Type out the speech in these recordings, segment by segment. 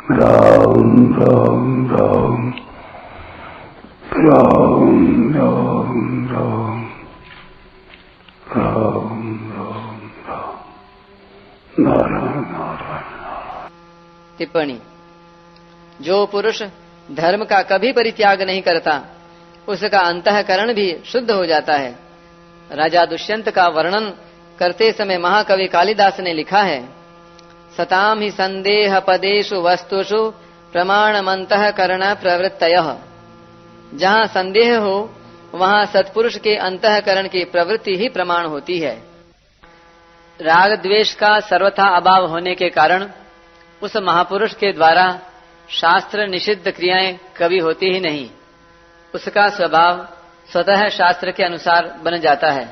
राम राम राम राम राम राम राम राम राम नारायण नारायण। टिप्पणी। जो पुरुष धर्म का कभी परित्याग नहीं करता उसका अंतःकरण भी शुद्ध हो जाता है। राजा दुष्यंत का वर्णन करते समय महाकवि कालिदास ने लिखा है, सताम ही संदेह पदेषु वस्तुषु प्रमाणमंतःकरण प्रवृत्तयः। जहाँ संदेह हो वहाँ सत्पुरुष के अंतःकरण की प्रवृत्ति ही प्रमाण होती है। राग द्वेष का सर्वथा अभाव होने के कारण उस महापुरुष के द्वारा शास्त्र निषिद्ध क्रियाएं कभी होती ही नहीं। उसका स्वभाव स्वतः शास्त्र के अनुसार बन जाता है।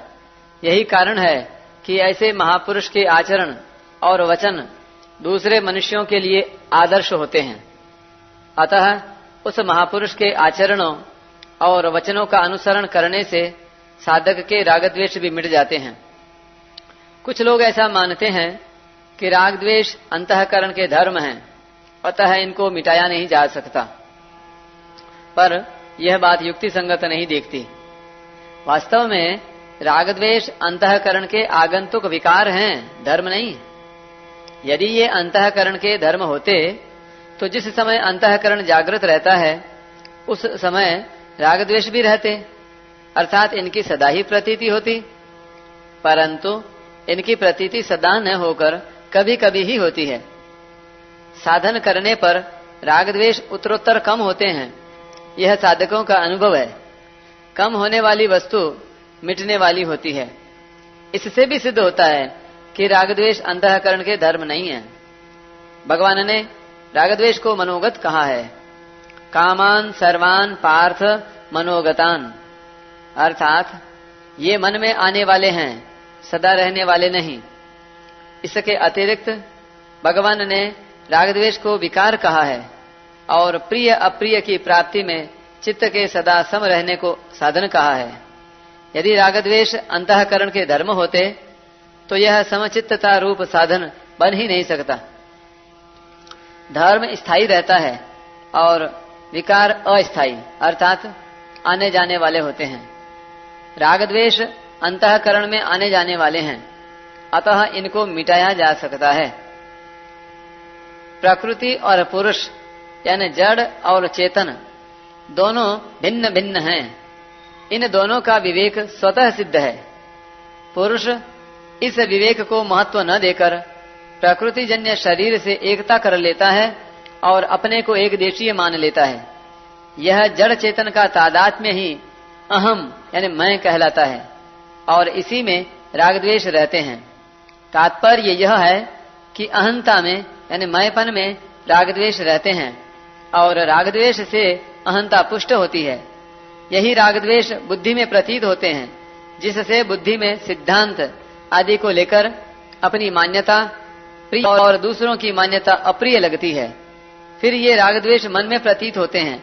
यही कारण है कि ऐसे महापुरुष के आचरण और वचन दूसरे मनुष्यों के लिए आदर्श होते हैं। अतः उस महापुरुष के आचरणों और वचनों का अनुसरण करने से साधक के राग द्वेष भी मिट जाते हैं। कुछ लोग ऐसा मानते हैं कि राग द्वेष अंतःकरण के धर्म हैं, अतः इनको मिटाया नहीं जा सकता, पर यह बात युक्ति संगत नहीं दिखती। वास्तव में राग द्वेष अंतःकरण के आगंतुक विकार हैं, धर्म नहीं। यदि ये अंतःकरण के धर्म होते तो जिस समय अंतःकरण जागृत रहता है उस समय राग द्वेष भी रहते, अर्थात इनकी सदा ही प्रतीति होती। परंतु इनकी प्रतीति सदा न होकर कभी कभी ही होती है। साधन करने पर राग द्वेष उत्तरोत्तर कम होते हैं, यह साधकों का अनुभव है। कम होने वाली वस्तु मिटने वाली होती है। इससे भी सिद्ध होता है कि राग द्वेष अंतःकरण के धर्म नहीं है। भगवान ने राग द्वेष को मनोगत कहा है, कामान सर्वान पार्थ मनोगतान, अर्थात ये मन में आने वाले हैं, सदा रहने वाले नहीं। इसके अतिरिक्त भगवान ने राग द्वेष को विकार कहा है और प्रिय अप्रिय की प्राप्ति में चित्त के सदा सम रहने को साधन कहा है। यदि राग द्वेष अंतःकरण के धर्म होते तो यह समचित्तता रूप साधन बन ही नहीं सकता। धर्म स्थायी रहता है और विकार अस्थायी, अर्थात आने जाने वाले होते हैं। राग द्वेष अंतःकरण में आने जाने वाले हैं, अतः इनको मिटाया जा सकता है। प्रकृति और पुरुष यानी जड़ और चेतन दोनों भिन्न भिन्न हैं। इन दोनों का विवेक स्वतः सिद्ध है। पुरुष इस विवेक को महत्व न देकर प्रकृतिजन्य शरीर से एकता कर लेता है और अपने को एक देशीय मान लेता है। यह जड़ चेतन का तादात्म्य ही अहम यानी मैं कहलाता है और इसी में राग द्वेष रहते हैं। तात्पर्य यह है कि अहंता में यानी मैंपन में राग द्वेष रहते हैं और राग द्वेष से अहंता पुष्ट होती है। यही राग द्वेष बुद्धि में प्रतीत होते हैं, जिससे बुद्धि में सिद्धांत आदि को लेकर अपनी मान्यता प्रिय और दूसरों की मान्यता अप्रिय लगती है। फिर ये राग द्वेष मन में प्रतीत होते हैं,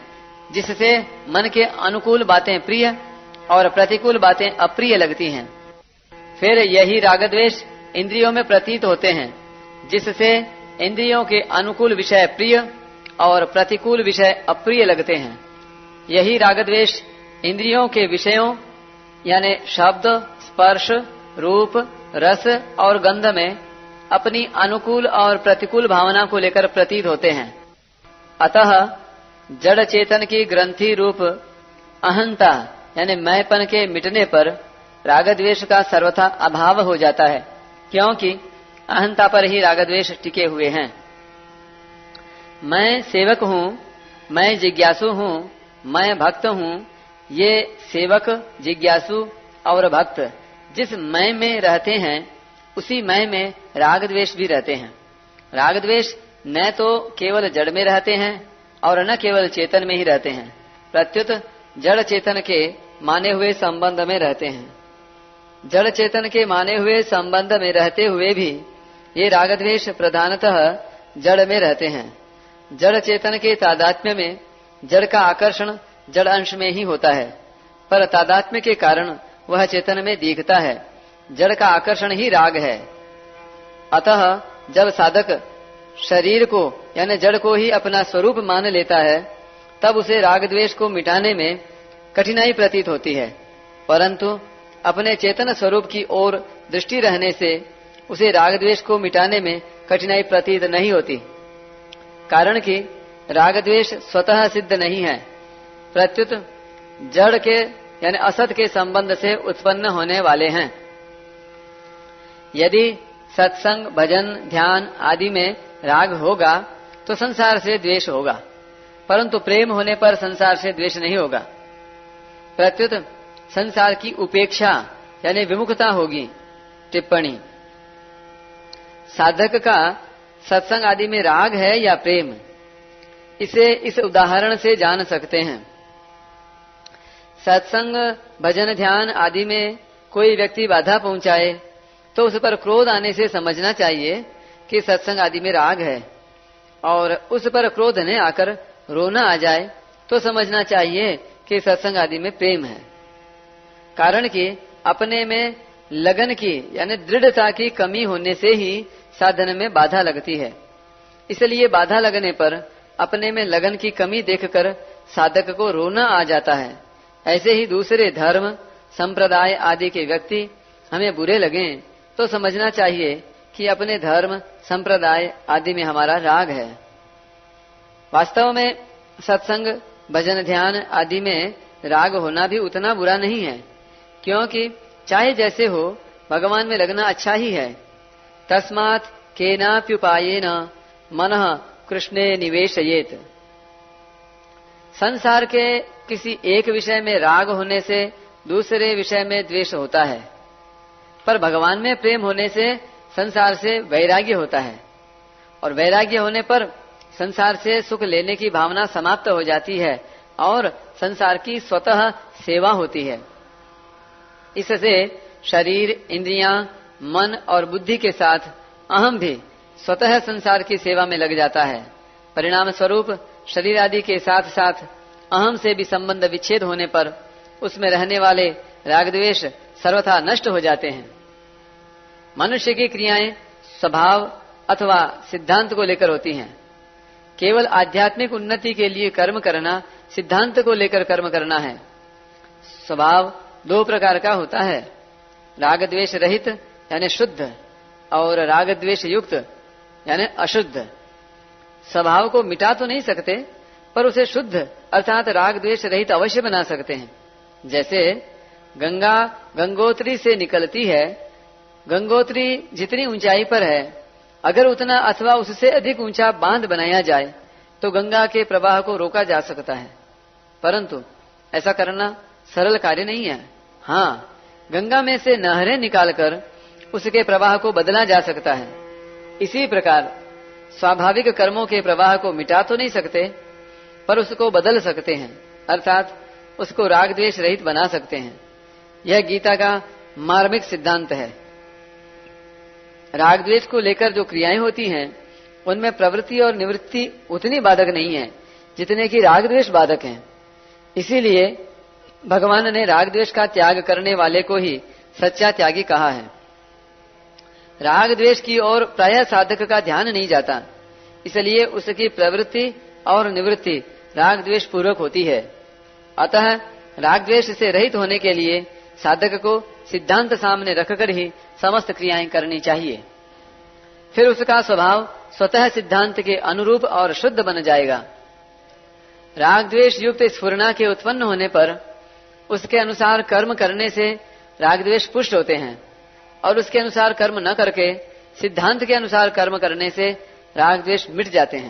जिससे मन के अनुकूल बातें प्रिय और प्रतिकूल बातें अप्रिय लगती हैं। फिर यही राग द्वेष इंद्रियों में प्रतीत होते हैं, जिससे इंद्रियों के अनुकूल विषय प्रिय और प्रतिकूल विषय अप्रिय लगते हैं। यही राग द्वेष इंद्रियों के विषयों यानी शब्द, स्पर्श, रूप, रस और गंध में अपनी अनुकूल और प्रतिकूल भावना को लेकर प्रतीत होते हैं। अतः जड़ चेतन की ग्रंथि रूप अहंता यानी मैंपन के मिटने पर राग द्वेष का सर्वथा अभाव हो जाता है, क्योंकि अहंता पर ही राग द्वेष टिके हुए हैं। मैं सेवक हूँ, मैं जिज्ञासु हूँ, मैं भक्त हूँ, ये सेवक, जिज्ञासु और भक्त जिस मैं में रहते हैं उसी मैं में राग द्वेष भी रहते हैं। राग द्वेष न तो केवल जड़ में रहते हैं और न केवल चेतन में ही रहते हैं, प्रत्युत जड़ चेतन के माने हुए संबंध में रहते हैं। जड़ चेतन के माने हुए संबंध में रहते हुए भी ये राग द्वेष प्रधानतः जड़ में रहते हैं। जड़ चेतन के तादात्म्य में जड़ का आकर्षण जड़ अंश में ही होता है, पर तादात्म्य के कारण वह चेतन में दिखता है। जड़ का आकर्षण ही राग है। अतः जब साधक शरीर को यानी जड़ को ही अपना स्वरूप मान लेता है, तब उसे राग द्वेष को मिटाने में कठिनाई प्रतीत होती है। परंतु अपने चेतन स्वरूप की ओर दृष्टि रहने से उसे राग द्वेष को मिटाने में कठिनाई प्रतीत नहीं होती, कारण कि राग द्वेष स्वतः सिद्ध नहीं है, प्रत्युत जड़ के यानी असत के संबंध से उत्पन्न होने वाले हैं। यदि सत्संग, भजन, ध्यान आदि में राग होगा तो संसार से द्वेष होगा, परंतु प्रेम होने पर संसार से द्वेष नहीं होगा। प्रत्युत संसार की उपेक्षा यानी विमुखता होगी। टिप्पणी: साधक का सत्संग आदि में राग है या प्रेम, इसे इस उदाहरण से जान सकते हैं। सत्संग, भजन, ध्यान आदि में कोई व्यक्ति बाधा पहुंचाए तो उस पर क्रोध आने से समझना चाहिए कि सत्संग आदि में राग है, और उस पर क्रोध ने आकर रोना आ जाए तो समझना चाहिए कि सत्संग आदि में प्रेम है, कारण कि अपने में लगन की यानी दृढ़ता की कमी होने से ही साधन में बाधा लगती है। इसलिए बाधा लगने पर अपने में लगन की कमी देखकर साधक को रोना आ जाता है। ऐसे ही दूसरे धर्म, संप्रदाय आदि के व्यक्ति हमें बुरे लगें तो समझना चाहिए कि अपने धर्म, संप्रदाय आदि में हमारा राग है। वास्तव में सत्संग, भजन, ध्यान आदि में राग होना भी उतना बुरा नहीं है, क्योंकि चाहे जैसे हो भगवान में लगना अच्छा ही है। तस्मात् केनाप्युपायेन मनः कृष्णे निवेशयेत्। संसार के किसी एक विषय में राग होने से दूसरे विषय में द्वेष होता है, पर भगवान में प्रेम होने से संसार से वैराग्य होता है, और वैराग्य होने पर संसार से सुख लेने की भावना समाप्त हो जाती है और संसार की स्वतः सेवा होती है। इससे शरीर, इंद्रियां, मन और बुद्धि के साथ अहम भी स्वतः संसार की सेवा में लग जाता है। परिणाम स्वरूप शरीर आदि के साथ साथ अहम से भी संबंध विच्छेद होने पर उसमें रहने वाले राग द्वेष सर्वथा नष्ट हो जाते हैं। मनुष्य की क्रियाएं स्वभाव अथवा सिद्धांत को लेकर होती हैं। केवल आध्यात्मिक उन्नति के लिए कर्म करना सिद्धांत को लेकर कर्म करना है। स्वभाव दो प्रकार का होता है, राग द्वेष रहित यानी शुद्ध और राग द्वेष युक्त यानी अशुद्ध। स्वभाव को मिटा तो नहीं सकते, पर उसे शुद्ध अर्थात राग द्वेष रहित अवश्य बना सकते हैं। जैसे गंगा गंगोत्री से निकलती है, गंगोत्री जितनी ऊंचाई पर है, अगर उतना अथवा उससे अधिक ऊंचा बांध बनाया जाए तो गंगा के प्रवाह को रोका जा सकता है, परंतु ऐसा करना सरल कार्य नहीं है। हाँ, गंगा में से नहरें निकालकर उसके प्रवाह को बदला जा सकता है। इसी प्रकार स्वाभाविक कर्मों के प्रवाह को मिटा तो नहीं सकते, पर उसको बदल सकते हैं, अर्थात उसको राग द्वेष रहित बना सकते हैं। यह गीता का मार्मिक सिद्धांत है। राग द्वेष को लेकर जो क्रियाएं होती हैं उनमें प्रवृत्ति और निवृत्ति उतनी बाधक नहीं है जितने कि राग द्वेष बाधक हैं। इसीलिए भगवान ने राग द्वेष का त्याग करने वाले को ही सच्चा त्यागी कहा है। राग द्वेष की ओर प्रायः साधक का ध्यान नहीं जाता, इसलिए उसकी प्रवृत्ति और निवृत्ति राग द्वेष पूर्वक होती है। अतः राग द्वेष से रहित होने के लिए साधक को सिद्धांत सामने रखकर ही समस्त क्रियाएं करनी चाहिए। फिर उसका स्वभाव स्वतः सिद्धांत के अनुरूप और शुद्ध बन जाएगा। राग द्वेष युक्त स्फुरना के उत्पन्न होने पर उसके अनुसार कर्म करने से राग द्वेष पुष्ट होते हैं, और उसके अनुसार कर्म न करके सिद्धांत के अनुसार कर्म करने से राग द्वेष मिट जाते हैं।